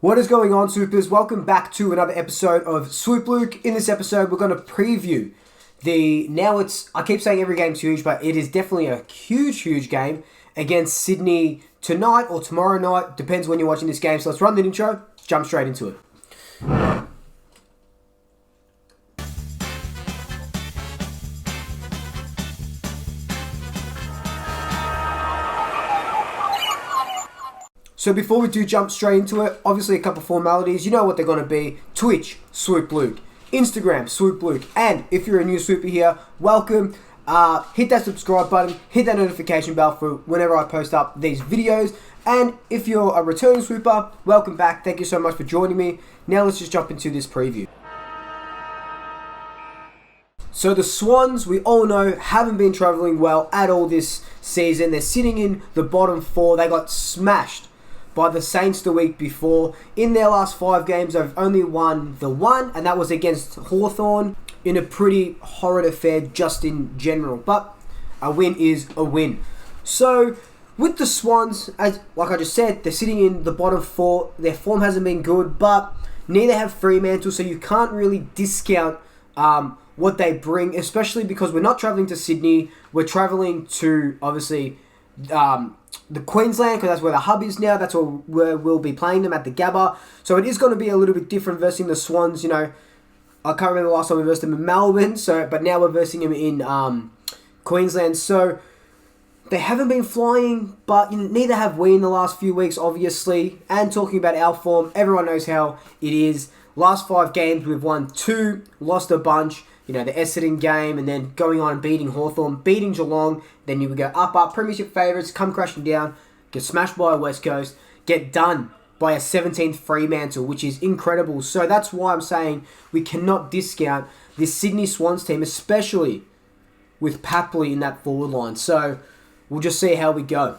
What is going on, Swoopers? Welcome back to another episode of Swoop Luke. In this episode, we're going to preview I keep saying every game's huge, but it is definitely a huge game against Sydney tonight or tomorrow night. Depends when you're watching this game. So let's run the intro, jump straight into it. So before we do jump straight into it, obviously a couple formalities. You know what they're going to be. Twitch, Swoop Luke. Instagram, Swoop Luke. And if you're a new Swooper here, welcome. Hit that subscribe button. Hit that notification bell for whenever I post up these videos. And if you're a returning Swooper, welcome back. Thank you so much for joining me. Now let's just jump into this preview. So the Swans, we all know, haven't been travelling well at all this season. They're sitting in the bottom four. They got smashed by the Saints the week before. In their last 5 games, they've only won the one, and that was against Hawthorn in a pretty horrid affair just in general. But a win is a win. So with the Swans, like I just said, they're sitting in the bottom 4. Their form hasn't been good, but neither have Fremantle, so you can't really discount what they bring, especially because we're not travelling to Sydney. We're travelling to, obviously, the Queensland, because that's where the hub is now. That's where we'll be playing them at the Gabba. So it is going to be a little bit different versus the Swans. You know, I can't remember the last time we versed them in Melbourne. But now we're versing them in Queensland. So they haven't been flying, but neither have we in the last few weeks, obviously. And talking about our form, everyone knows how it is. Last 5 games, we've won 2, lost a bunch. You know, the Essendon game, and then going on and beating Hawthorn, beating Geelong. Then you would go up, premiership favourites, come crashing down, get smashed by a West Coast, get done by a 17th Fremantle, which is incredible. So that's why I'm saying we cannot discount this Sydney Swans team, especially with Papley in that forward line. So we'll just see how we go.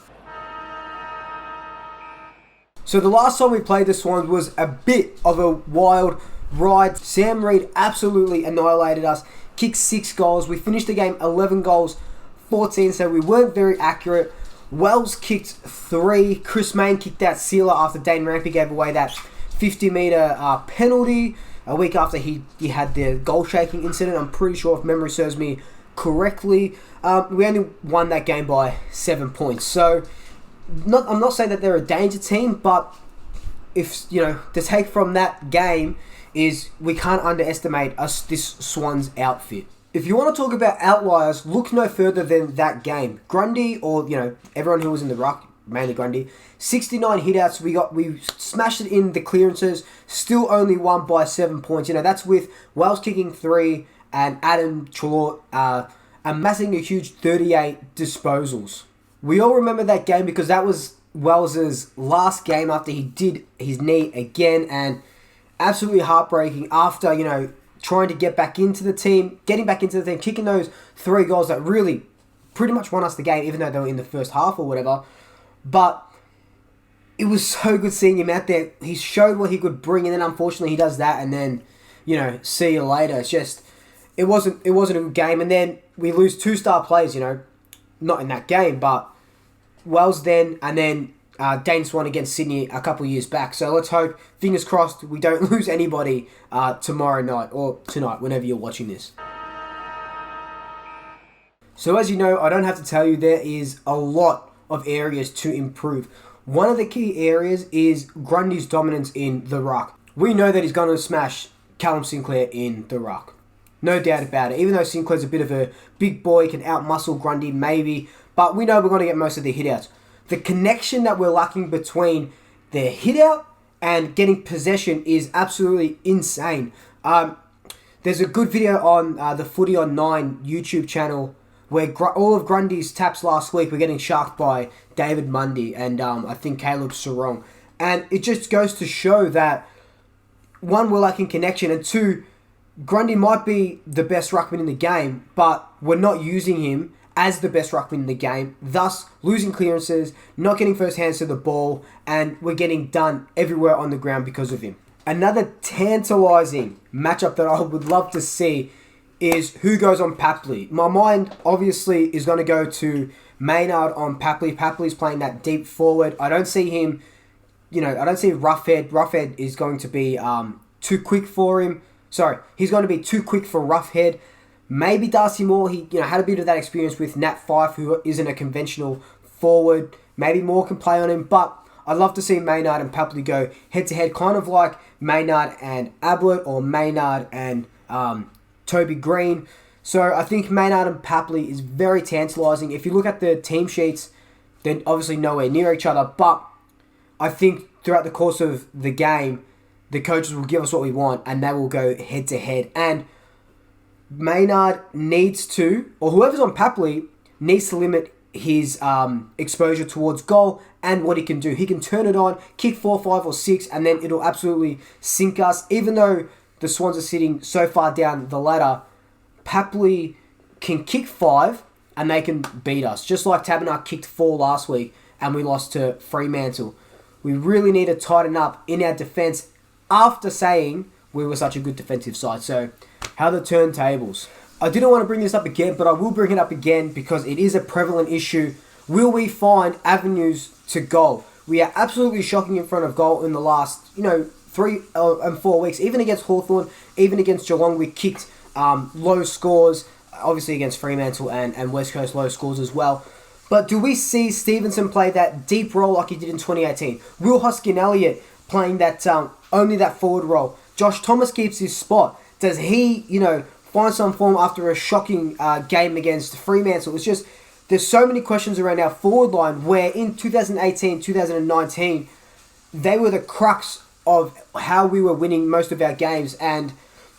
So the last time we played the Swans was a bit of a wild ride. Sam Reid absolutely annihilated us, kicked 6 goals. We finished the game 11 goals, 14, so we weren't very accurate. Wells kicked 3. Chris Mayne kicked that sealer after Dane Rampy gave away that 50-metre penalty a week after he had the goal-shaking incident. I'm pretty sure, if memory serves me correctly. We only won that game by 7 points. So I'm not saying that they're a danger team, but if to take from that game is we can't underestimate this Swans outfit. If you want to talk about outliers, look no further than that game. Grundy, or everyone who was in the ruck, mainly Grundy, 69 hitouts. We smashed it in the clearances. Still only won by 7 points. That's with Wells kicking 3 and Adam Trelaw amassing a huge 38 disposals. We all remember that game because that was Wells's last game after he did his knee again, and absolutely heartbreaking after, trying to get back into the team, kicking those 3 goals that really pretty much won us the game, even though they were in the first half or whatever. But it was so good seeing him out there. He showed what he could bring, and then unfortunately he does that, and then, see you later. It's just, it wasn't a good game, and then we lose 2 star players, not in that game, but Wells then, and then Dane Swan against Sydney a couple of years back. So let's hope, fingers crossed, we don't lose anybody tomorrow night or tonight, whenever you're watching this. So as you know, I don't have to tell you, there is a lot of areas to improve. One of the key areas is Grundy's dominance in the ruck. We know that he's going to smash Callum Sinclair in the ruck. No doubt about it. Even though Sinclair's a bit of a big boy, can out-muscle Grundy maybe, but we know we're going to get most of the hitouts. The connection that we're lacking between their hit-out and getting possession is absolutely insane. There's a good video on the Footy on 9 YouTube channel where all of Grundy's taps last week were getting sharked by David Mundy and I think Caleb Sarong. And it just goes to show that, 1, we're lacking connection, and 2, Grundy might be the best ruckman in the game, but we're not using him as the best ruckman in the game, thus losing clearances, not getting first hands to the ball, and we're getting done everywhere on the ground because of him. Another tantalising matchup that I would love to see is who goes on Papley. My mind obviously is going to go to Maynard on Papley. Papley's playing that deep forward. I don't see him I don't see Roughhead. Roughhead is going to be too quick for him. Sorry, he's going to be too quick for Roughhead. Maybe Darcy Moore, he had a bit of that experience with Nat Fyfe, who isn't a conventional forward. Maybe Moore can play on him, but I'd love to see Maynard and Papley go head-to-head, kind of like Maynard and Ablett or Maynard and Toby Green. So I think Maynard and Papley is very tantalising. If you look at the team sheets, they're obviously nowhere near each other, but I think throughout the course of the game, the coaches will give us what we want, and they will go head-to-head. And Maynard needs to, or whoever's on Papley, needs to limit his exposure towards goal and what he can do. He can turn it on, kick 4, 5 or 6, and then it'll absolutely sink us. Even though the Swans are sitting so far down the ladder, Papley can kick 5 and they can beat us. Just like Taberner kicked 4 last week and we lost to Fremantle. We really need to tighten up in our defence after saying we were such a good defensive side. So, how are the turntables? I didn't want to bring this up again, but I will bring it up again because it is a prevalent issue. Will we find avenues to goal? We are absolutely shocking in front of goal in the last, 3 and 4 weeks. Even against Hawthorn, even against Geelong, we kicked low scores. Obviously against Fremantle and West Coast, low scores as well. But do we see Stevenson play that deep role like he did in 2018? Will Hoskin-Elliott playing that only that forward role? Josh Thomas keeps his spot. Does he, find some form after a shocking game against Fremantle? It's just, there's so many questions around our forward line where in 2018, 2019, they were the crux of how we were winning most of our games and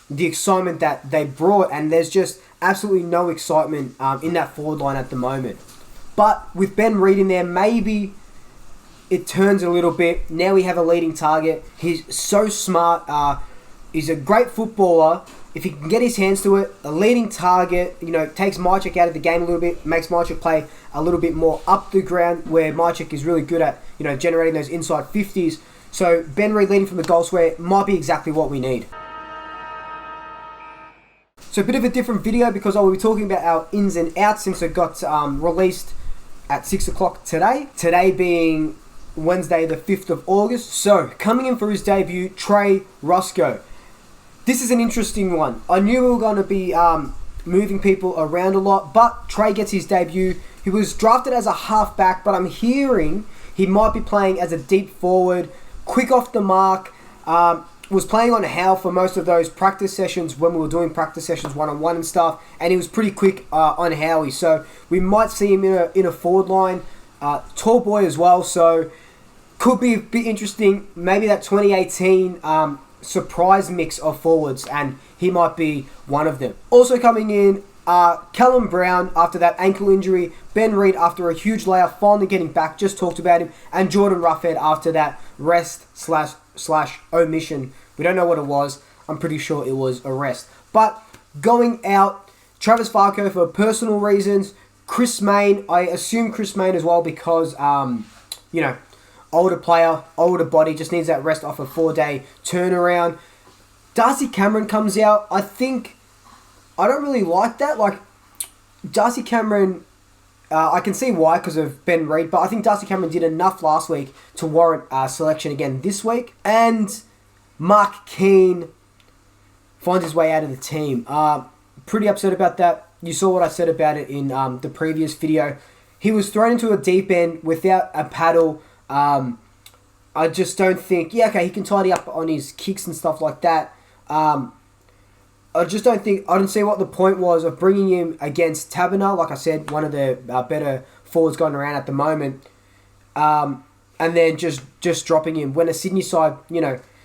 the excitement that they brought. And there's just absolutely no excitement in that forward line at the moment. But with Ben Reid in there, maybe it turns a little bit. Now we have a leading target. He's so smart. He's a great footballer. If he can get his hands to it, a leading target, takes Mychik out of the game a little bit, makes Mychik play a little bit more up the ground where Mychik is really good at, generating those inside 50s. So Ben Reid leading from the goal square might be exactly what we need. So a bit of a different video because I will be talking about our ins and outs since it got released at 6 o'clock today. Today being Wednesday the 5th of August. So coming in for his debut, Trey Roscoe. This is an interesting one. I knew we were going to be moving people around a lot, but Trey gets his debut. He was drafted as a halfback, but I'm hearing he might be playing as a deep forward, quick off the mark. Was playing on Howe for most of those practice sessions when we were doing practice sessions one-on-one and stuff, and he was pretty quick on Howie. So we might see him in a forward line. Tall boy as well, so could be a bit interesting. Maybe that 2018 surprise mix of forwards, and he might be one of them. Also coming in, Callum Brown after that ankle injury, Ben Reid after a huge layoff, finally getting back, just talked about him, and Jordan Roughhead after that rest slash omission. We don't know what it was. I'm pretty sure it was a rest. But going out, Travis Farco for personal reasons, Chris Mayne, I assume Chris Mayne as well because, older player, older body, just needs that rest off a 4-day turnaround. Darcy Cameron comes out. I don't really like that. Like, Darcy Cameron, I can see why because of Ben Reid, but I think Darcy Cameron did enough last week to warrant selection again this week. And Mark Keane finds his way out of the team. Pretty upset about that. You saw what I said about it in the previous video. He was thrown into a deep end without a paddle. I just don't think... Yeah, okay, he can tidy up on his kicks and stuff like that. I just don't think... I don't see what the point was of bringing him against Taberner. Like I said, one of the better forwards going around at the moment. And then just dropping him. When a Sydney side,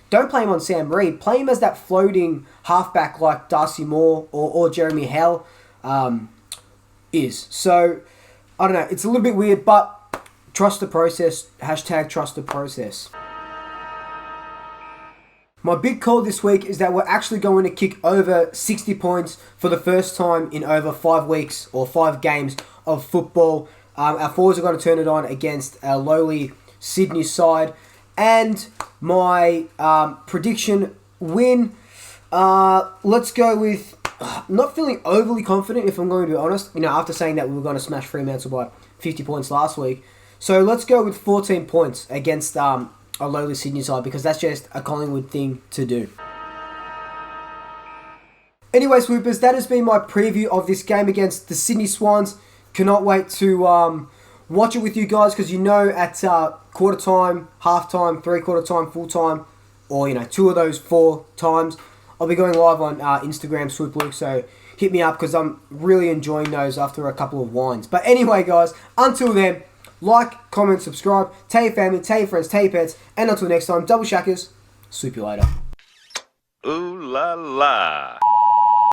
don't play him on Sam Reid. Play him as that floating halfback like Darcy Moore or Jeremy Hell is. So, I don't know. It's a little bit weird, but trust the process. # trust the process. My big call this week is that we're actually going to kick over 60 points for the first time in over 5 weeks or 5 games of football. Our forwards are going to turn it on against a lowly Sydney side. And my prediction win, let's go with, not feeling overly confident if I'm going to be honest, after saying that we were going to smash Fremantle by 50 points last week. So let's go with 14 points against a lowly Sydney side, because that's just a Collingwood thing to do. Anyway, Swoopers, that has been my preview of this game against the Sydney Swans. Cannot wait to watch it with you guys, because at quarter time, half time, 3/4 time, full time, or two of those 4 times, I'll be going live on Instagram, Swoop Luke, so hit me up because I'm really enjoying those after a couple of wines. But anyway, guys, until then, like, comment, subscribe, tell your family, tell your friends, tell your pets, and until next time, double shackers, swoop you later. Ooh la la.